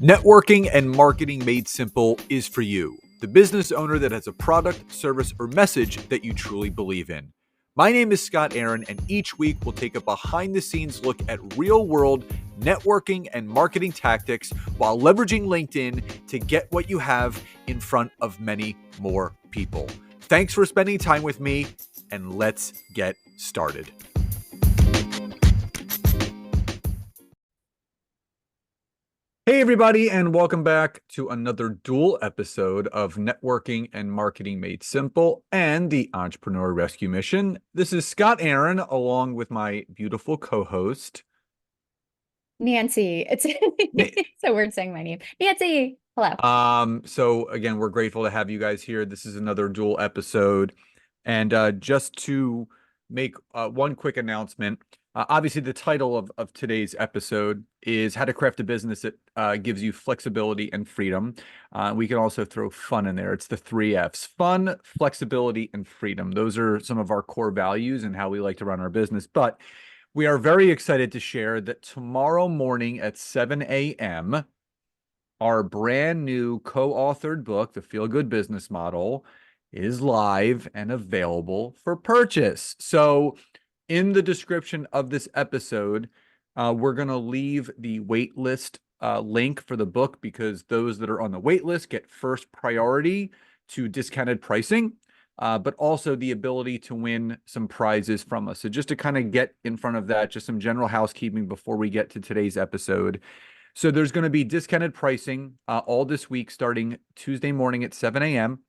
Networking and marketing made simple is for you, the business owner that has a product, service, or message that you truly believe in. My name is Scott Aaron, and each week we'll take a behind the scenes look at real world networking and marketing tactics while leveraging LinkedIn to get what you have in front of many more people. Thanks for spending time with me, and let's get started. Hey, everybody, and welcome back to another dual episode of Networking and Marketing Made Simple and the Entrepreneur Rescue Mission. This is Scott Aaron, along with my beautiful co-host, Nancy. It's so weird saying my name. Nancy. Hello. So again, we're grateful to have you guys here. This is another dual episode. And just to make one quick announcement, obviously the title of today's episode is How to Craft a Business that gives you flexibility and freedom. We can also throw fun in there. It's the 3 Fs: fun, flexibility, and freedom. Those are some of our core values and how we like to run our business. But we are very excited to share that tomorrow morning at 7 a.m., our brand new co-authored book, The Feel Good Business Model, is live and available for purchase. So in the description of this episode, we're going to leave the waitlist link for the book, because those that are on the waitlist get first priority to discounted pricing, but also the ability to win some prizes from us. So just to kind of get in front of that, just some general housekeeping before we get to today's episode. So there's going to be discounted pricing all this week, starting Tuesday morning at 7 a.m.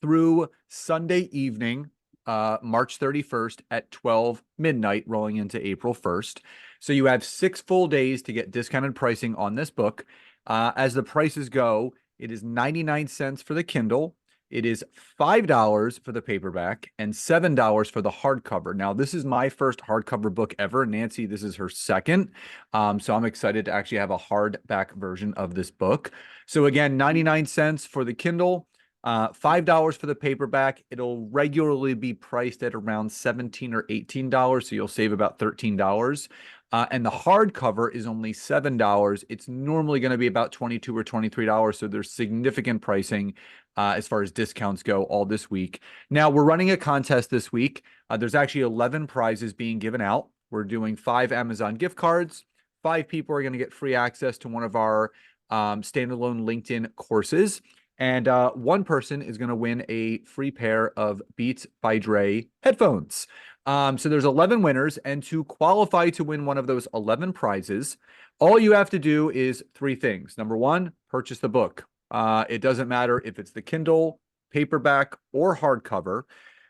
through Sunday evening, March 31st at 12 midnight, rolling into April 1st. So you have 6 full days to get discounted pricing on this book. As the prices go, it is 99 cents for the Kindle. It is $5 for the paperback and $7 for the hardcover. Now, this is my first hardcover book ever. Nancy, this is her second. So I'm excited to actually have a hardback version of this book. So again, 99 cents for the Kindle, $5 for the paperback. It'll regularly be priced at around $17 or $18, so you'll save about $13. And the hardcover is only $7. It's normally going to be about $22 or $23, so there's significant pricing as far as discounts go all this week. Now, we're running a contest this week. There's actually 11 prizes being given out. We're doing 5 Amazon gift cards. 5 people are going to get free access to one of our standalone LinkedIn courses. And one person is going to win a free pair of Beats by Dre headphones. So there's 11 winners, and to qualify to win one of those 11 prizes, all you have to do is 3 things. Number 1, purchase the book. It doesn't matter if it's the Kindle, paperback, or hardcover.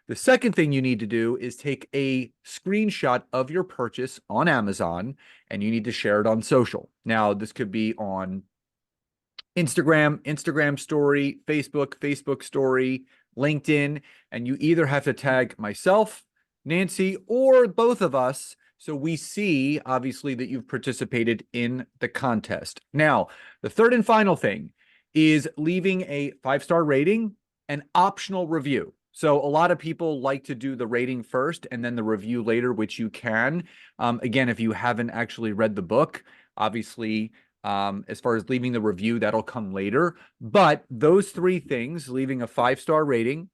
The second thing you need to do is take a screenshot of your purchase on Amazon, and you need to share it on social. Now, this could be on Instagram story, Facebook story, LinkedIn, and you either have to tag myself, Nancy, or both of us, so we see, obviously, that you've participated in the contest. Now, the third and final thing is leaving a 5-star rating and optional review. So a lot of people like to do the rating first and then the review later, which you can. Again, if you haven't actually read the book, obviously, as far as leaving the review, that'll come later. But those 3 things, leaving a 5-star rating,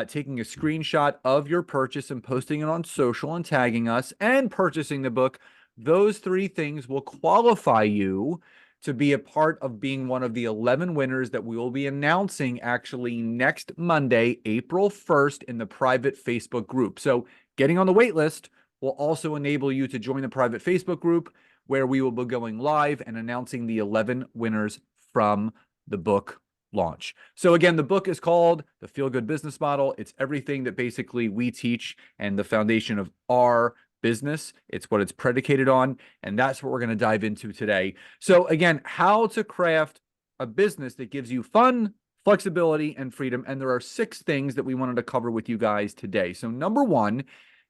taking a screenshot of your purchase and posting it on social and tagging us, and purchasing the book, those 3 things will qualify you to be a part of being one of the 11 winners that we will be announcing actually next Monday, April 1st, in the private Facebook group. So getting on the wait list will also enable you to join the private Facebook group, where we will be going live and announcing the 11 winners from the book launch. So again, the book is called The Feel Good Business Model. It's everything that basically we teach and the foundation of our business. It's what it's predicated on, and that's what we're going to dive into today. So again, how to craft a business that gives you fun, flexibility, and freedom. And there are 6 things that we wanted to cover with you guys today. So number 1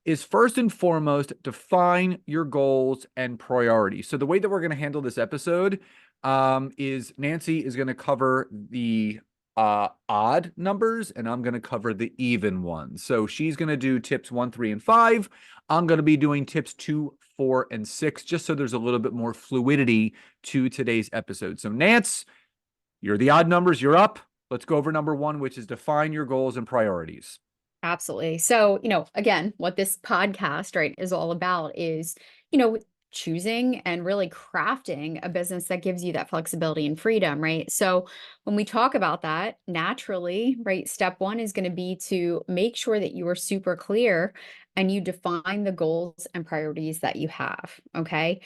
is, first and foremost, define your goals and priorities. So the way that we're going to handle this episode is Nancy is going to cover the odd numbers, and I'm going to cover the even ones. So she's going to do tips 1, 3, and 5. I'm going to be doing tips 2, 4, and 6, just so there's a little bit more fluidity to today's episode. So Nance, you're the odd numbers. You're up. Let's go over number 1, which is define your goals and priorities. Absolutely. So, again, what this podcast, right, is all about is, choosing and really crafting a business that gives you that flexibility and freedom, right? So, when we talk about that, naturally, right, step one is going to be to make sure that you are super clear and you define the goals and priorities that you have. Okay.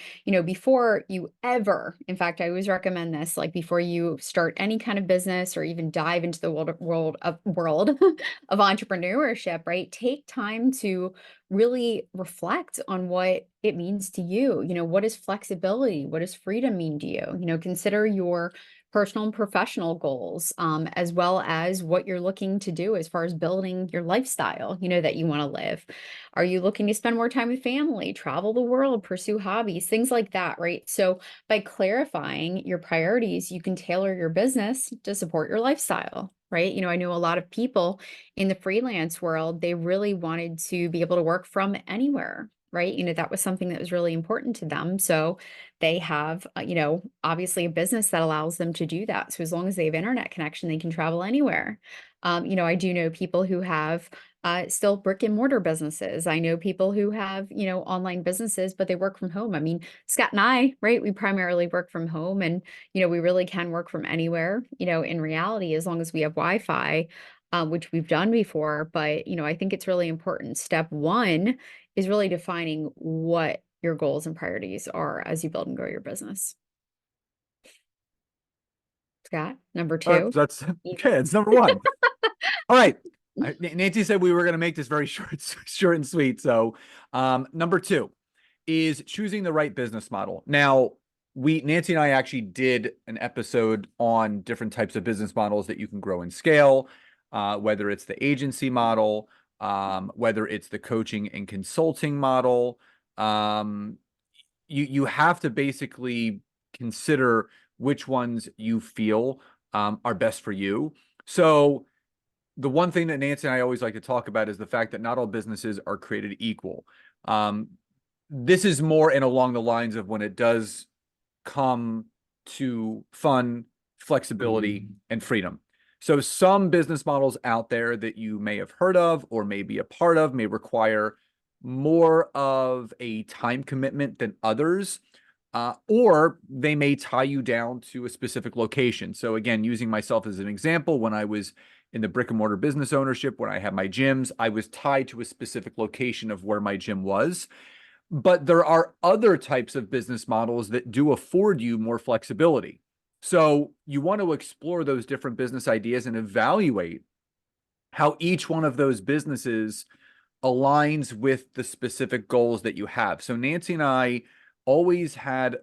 Before you ever, in fact, I always recommend this, like before you start any kind of business or even dive into the world of entrepreneurship, right? Take time to really reflect on what it means to you. What is flexibility? What does freedom mean to you? Consider your personal and professional goals, as well as what you're looking to do as far as building your lifestyle, that you want to live. Are you looking to spend more time with family, travel the world, pursue hobbies, things like that, right? So by clarifying your priorities, you can tailor your business to support your lifestyle, right? I know a lot of people in the freelance world, they really wanted to be able to work from anywhere, right? That was something that was really important to them. So they have, obviously a business that allows them to do that. So as long as they have internet connection, they can travel anywhere. I do know people who have still brick and mortar businesses. I know people who have, online businesses, but they work from home. I mean, Scott and I, right, we primarily work from home and, we really can work from anywhere, in reality, as long as we have Wi-Fi, which we've done before. But, I think it's really important. Step one is really defining what your goals and priorities are as you build and grow your business. Scott, number two. That's okay. It's number 1. All right. Nancy said we were going to make this very short and sweet. So, number 2 is choosing the right business model. Now, Nancy and I actually did an episode on different types of business models that you can grow and scale, whether it's the agency model, whether it's the coaching and consulting model. You have to basically consider which ones you feel are best for you. So the one thing that Nancy and I always like to talk about is the fact that not all businesses are created equal. This is more and along the lines of when it does come to fun, flexibility, and freedom. So some business models out there that you may have heard of or may be a part of may require more of a time commitment than others, or they may tie you down to a specific location. So again, using myself as an example, when I was in the brick and mortar business ownership, when I had my gyms, I was tied to a specific location of where my gym was. But there are other types of business models that do afford you more flexibility. So you want to explore those different business ideas and evaluate how each one of those businesses aligns with the specific goals that you have. So Nancy and I always had,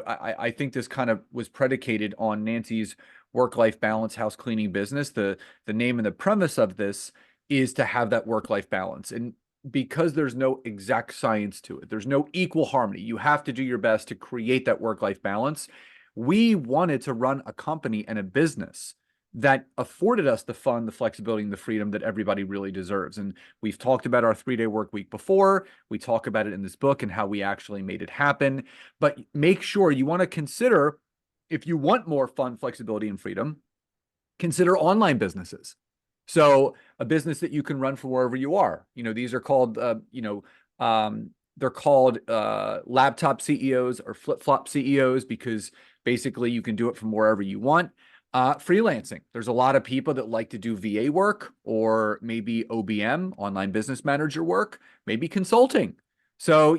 I think this kind of was predicated on Nancy's work-life balance house cleaning business. The name and the premise of this is to have that work-life balance. And because there's no exact science to it, there's no equal harmony. You have to do your best to create that work-life balance. We wanted to run a company and a business that afforded us the fun, the flexibility, and the freedom that everybody really deserves. And we've talked about our 3-day work week before. We talk about it in this book and how we actually made it happen. But make sure you want to consider, if you want more fun, flexibility, and freedom, consider online businesses. So a business that you can run from wherever you are. These are called, they're called laptop CEOs or flip-flop CEOs because basically you can do it from wherever you want. Freelancing. There's a lot of people that like to do VA work or maybe OBM, online business manager work, maybe consulting. So,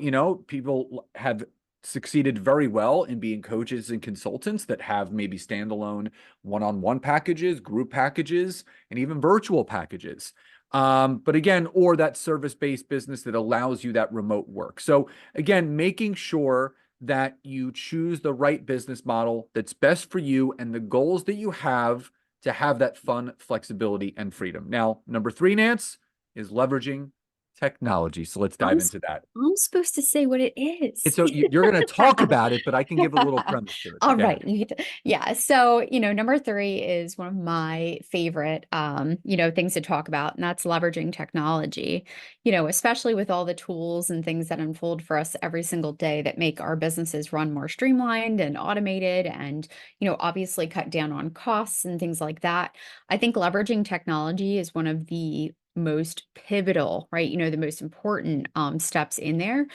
people have succeeded very well in being coaches and consultants that have maybe standalone one-on-one packages, group packages, and even virtual packages. But again, or that service-based business that allows you that remote work. So again, making sure that you choose the right business model that's best for you and the goals that you have to have that fun, flexibility, and freedom. Now, number 3, Nance, is leveraging technology. So let's I'm dive s- into that. I'm supposed to say what it It's is. so you're going to talk about it, but I can give a little premise to it. So All go right. ahead. Yeah. So, number three is one of my favorite, things to talk about, and that's leveraging technology, especially with all the tools and things that unfold for us every single day that make our businesses run more streamlined and automated and, obviously cut down on costs and things like that. I think leveraging technology is one of the most pivotal, right? The most important steps in there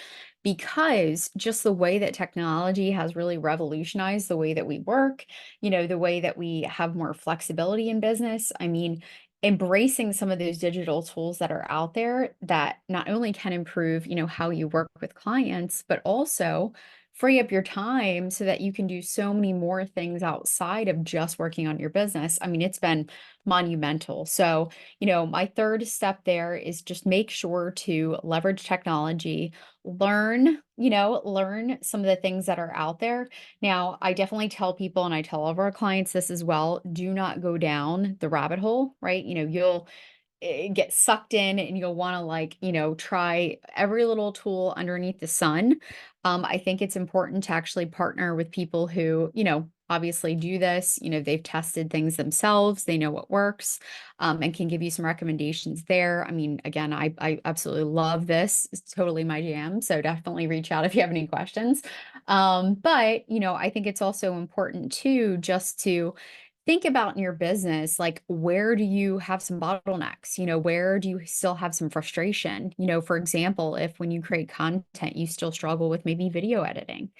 because just the way that technology has really revolutionized the way that we work, the way that we have more flexibility in business. I mean, embracing some of those digital tools that are out there that not only can improve, how you work with clients, but also free up your time so that you can do so many more things outside of just working on your business. I mean, it's been monumental. So, my third step there is just make sure to leverage technology, learn some of the things that are out there. Now, I definitely tell people, and I tell all of our clients this as well, do not go down the rabbit hole, right? You'll get sucked in and you'll want to try every little tool underneath the sun. I think it's important to actually partner with people who, obviously do this. They've tested things themselves, they know what works, and can give you some recommendations there. I mean, again, I absolutely love this. It's totally my jam. So definitely reach out if you have any questions. But I think it's also important too, just to think about in your business, like where do you have some bottlenecks? Where do you still have some frustration? For example, if when you create content, you still struggle with maybe video editing,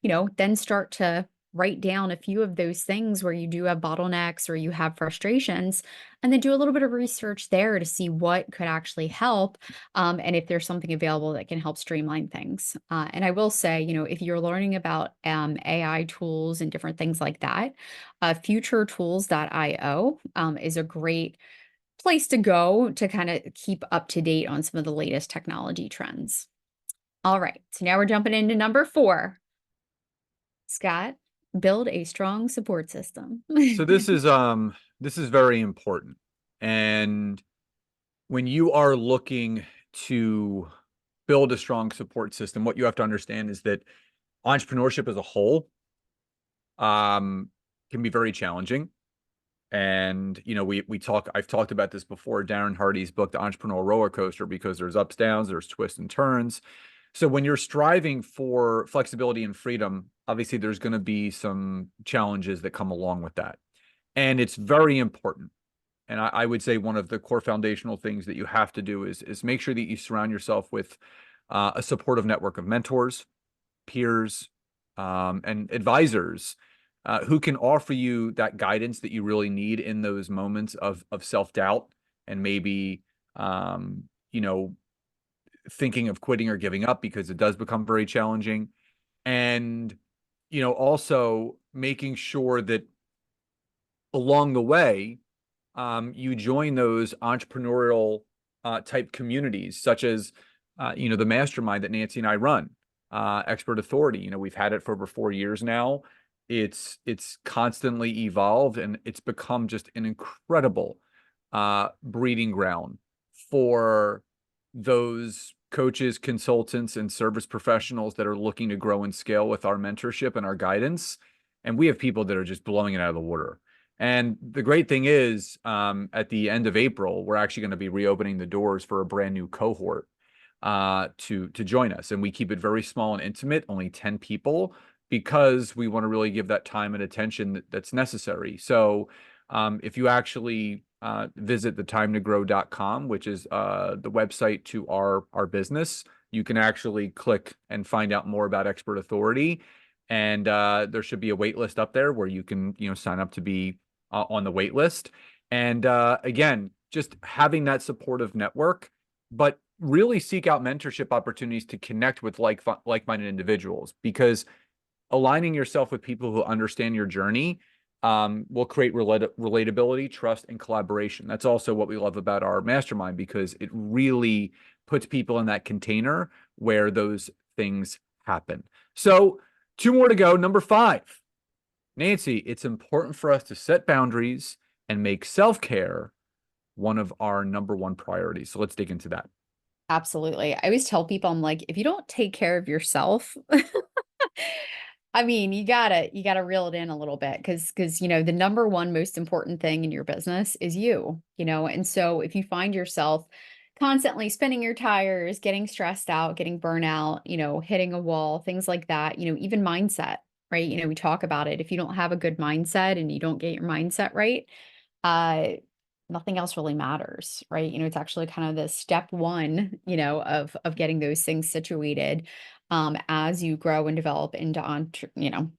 then start to write down a few of those things where you do have bottlenecks or you have frustrations, and then do a little bit of research there to see what could actually help. And if there's something available that can help streamline things. And I will say, if you're learning about AI tools and different things like that, futuretools.io is a great place to go to kind of keep up to date on some of the latest technology trends. All right, so now we're jumping into number four. Scott, build a strong support system. So this is very important. And when you are looking to build a strong support system, what you have to understand is that entrepreneurship as a whole can be very challenging. And I've talked about this before, Darren Hardy's book, The Entrepreneurial Roller Coaster, because there's ups, downs, there's twists and turns. So when you're striving for flexibility and freedom, obviously there's going to be some challenges that come along with that. And it's very important. And I would say one of the core foundational things that you have to do is make sure that you surround yourself with a supportive network of mentors, peers, and advisors who can offer you that guidance that you really need in those moments of self-doubt and maybe you know thinking of quitting or giving up, because it does become very challenging. And also making sure that along the way you join those entrepreneurial type communities, such as the mastermind that Nancy and I run, Expert Authority. We've had it for over 4 years now. It's constantly evolved, and it's become just an incredible breeding ground for those coaches, consultants, and service professionals that are looking to grow and scale with our mentorship and our guidance. And we have people that are just blowing it out of the water. And the great thing is, at the end of April, we're actually going to be reopening the doors for a brand new cohort to join us. And we keep it very small and intimate, only 10 people, because we want to really give that time and attention that's necessary. So if you actually visit thetimetogrowcom, which is the website to our business, you can actually click and find out more about Expert Authority. And there should be a wait list up there where you can sign up to be on the wait list. And again, just having that supportive network, but really seek out mentorship opportunities to connect with like-minded individuals, because aligning yourself with people who understand your journey will create relatability, trust, and collaboration. That's also what we love about our mastermind, because it really puts people in that container where those things happen. So 2 more to go. Number 5, Nancy, it's important for us to set boundaries and make self-care one of our number 1 priorities. So let's dig into that. Absolutely. I always tell people, I'm like, if you don't take care of yourself, I mean, you gotta reel it in a little bit because the number one most important thing in your business is you. And so if you find yourself constantly spinning your tires, getting stressed out, getting burnout, hitting a wall, things like that, even mindset, right? We talk about it. If you don't have a good mindset and you don't get your mindset right, uh, nothing else really matters, right? It's actually kind of the step one, of getting those things situated as you grow and develop into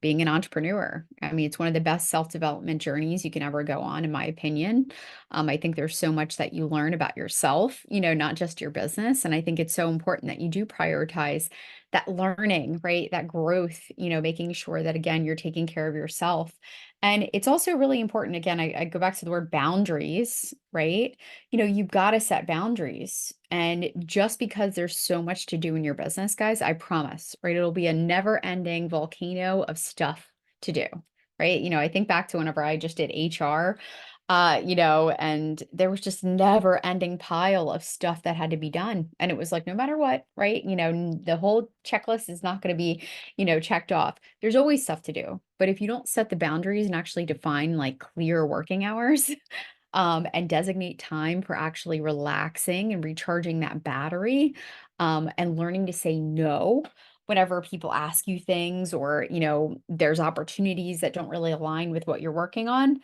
being an entrepreneur. I mean, it's one of the best self-development journeys you can ever go on, in my opinion. I think there's so much that you learn about yourself, not just your business. And I think it's so important that you do prioritize that learning, right? That growth, making sure that again, you're taking care of yourself. And it's also really important, again, I go back to the word boundaries, right? You've got to set boundaries. And just because there's so much to do in your business, guys, I promise, right? It'll be a never ending volcano of stuff to do, right? I think back to whenever I just did HR, and there was just never ending pile of stuff that had to be done. And it was like, no matter what, right? The whole checklist is not going to be, checked off. There's always stuff to do. But if you don't set the boundaries and actually define like clear working hours, and designate time for actually relaxing and recharging that battery, and learning to say no whenever people ask you things or, there's opportunities that don't really align with what you're working on,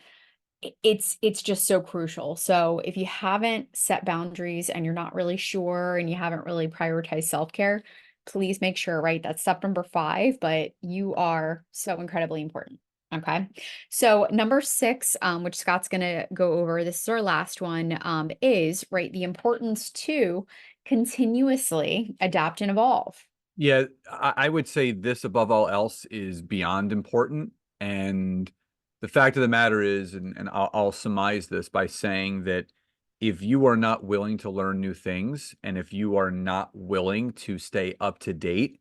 it's just so crucial. So if you haven't set boundaries and you're not really sure and you haven't really prioritized self-care, please make sure, right? That's step number 5, but you are so incredibly important. Okay. So number 6, which Scott's gonna go over, this is our last one, is right, the importance to continuously adapt and evolve. Yeah, I would say this above all else is beyond important. And the fact of the matter is, and I'll surmise this by saying that if you are not willing to learn new things and if you are not willing to stay up to date,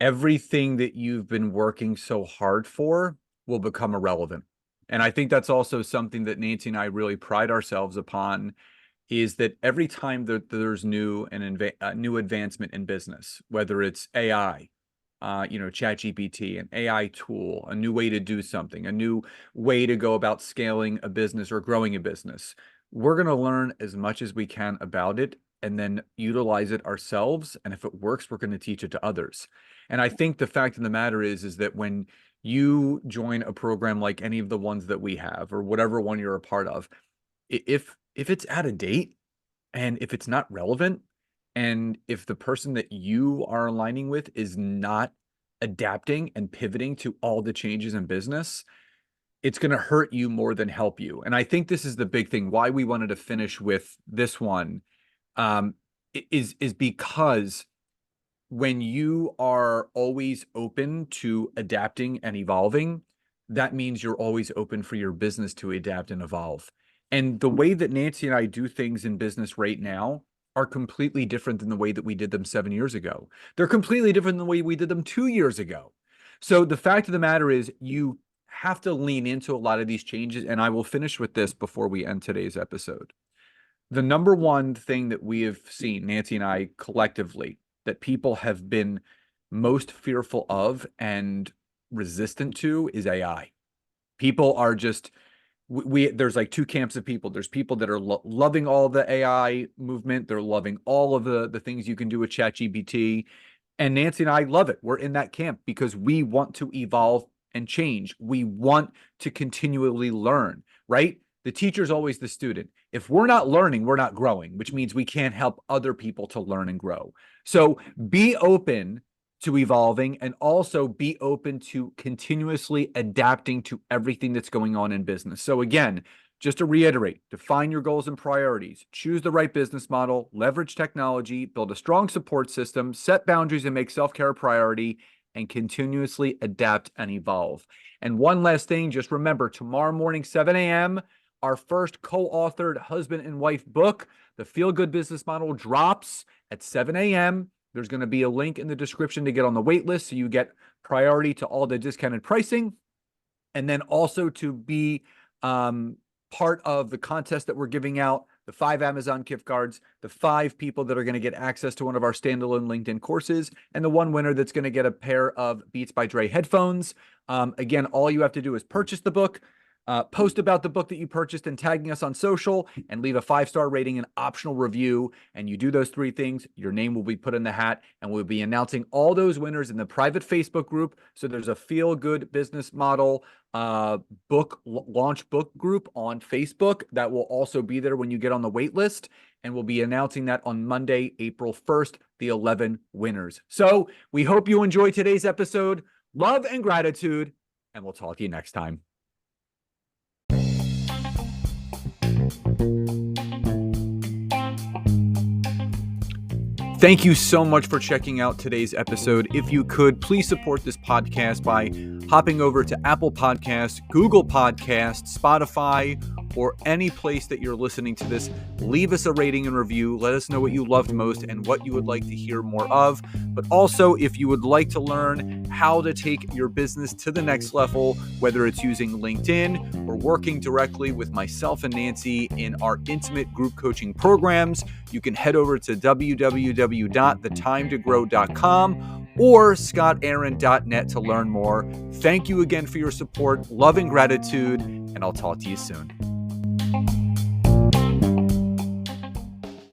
everything that you've been working so hard for will become irrelevant. And I think that's also something that Nancy and I really pride ourselves upon is that every time that there's new advancement in business, whether it's AI, ChatGPT, an AI tool, a new way to do something, a new way to go about scaling a business or growing a business, we're going to learn as much as we can about it and then utilize it ourselves. And if it works, we're going to teach it to others. And I think the fact of the matter is that when you join a program like any of the ones that we have or whatever one you're a part of, if it's out of date and if it's not relevant and if the person that you are aligning with is not adapting and pivoting to all the changes in business, it's going to hurt you more than help you. And I think this is the big thing why we wanted to finish with this one, is because when you are always open to adapting and evolving, that means you're always open for your business to adapt and evolve. And the way that Nancy and I do things in business right now are completely different than the way that we did them 7 years ago. They're completely different than the way we did them 2 years ago. So the fact of the matter is, you have to lean into a lot of these changes. And I will finish with this before we end today's episode. The number one thing that we have seen, Nancy and I collectively, that people have been most fearful of and resistant to is AI. People are just there's like two camps of people. There's people that are loving all the AI movement. They're loving all of the things you can do with ChatGPT. And Nancy and I love it. We're in that camp because we want to evolve and change. We want to continually learn, right? The teacher's always the student. If we're not learning, we're not growing, which means we can't help other people to learn and grow. So be open to evolving and also be open to continuously adapting to everything that's going on in business. So again, just to reiterate, define your goals and priorities, choose the right business model, leverage technology, build a strong support system, set boundaries and make self-care a priority, and continuously adapt and evolve. And one last thing, just remember, tomorrow morning, 7 a.m., our first co-authored husband and wife book, The Feel Good Business Model, drops at 7 a.m. There's going to be a link in the description to get on the wait list so you get priority to all the discounted pricing. And then also to be part of the contest that we're giving out the 5 Amazon gift cards, the 5 people that are going to get access to one of our standalone LinkedIn courses, and the 1 winner that's going to get a pair of Beats by Dre headphones. Again, all you have to do is purchase the book, post about the book that you purchased and tagging us on social, and leave a 5-star rating and optional review. And you do those 3 things, your name will be put in the hat, and we'll be announcing all those winners in the private Facebook group. So there's a Feel Good Business Model book launch book group on Facebook that will also be there when you get on the wait list. And we'll be announcing that on Monday, April 1st, the 11 winners. So we hope you enjoy today's episode. Love and gratitude, and we'll talk to you next time. Thank you so much for checking out today's episode. If you could, please support this podcast by hopping over to Apple Podcasts, Google Podcasts, Spotify, or any place that you're listening to this. Leave us a rating and review. Let us know what you loved most and what you would like to hear more of. But also, if you would like to learn how to take your business to the next level, whether it's using LinkedIn or working directly with myself and Nancy in our intimate group coaching programs, you can head over to www.thetimetogrowth.com or scottaaron.net to learn more. Thank you again for your support, love and gratitude, and I'll talk to you soon.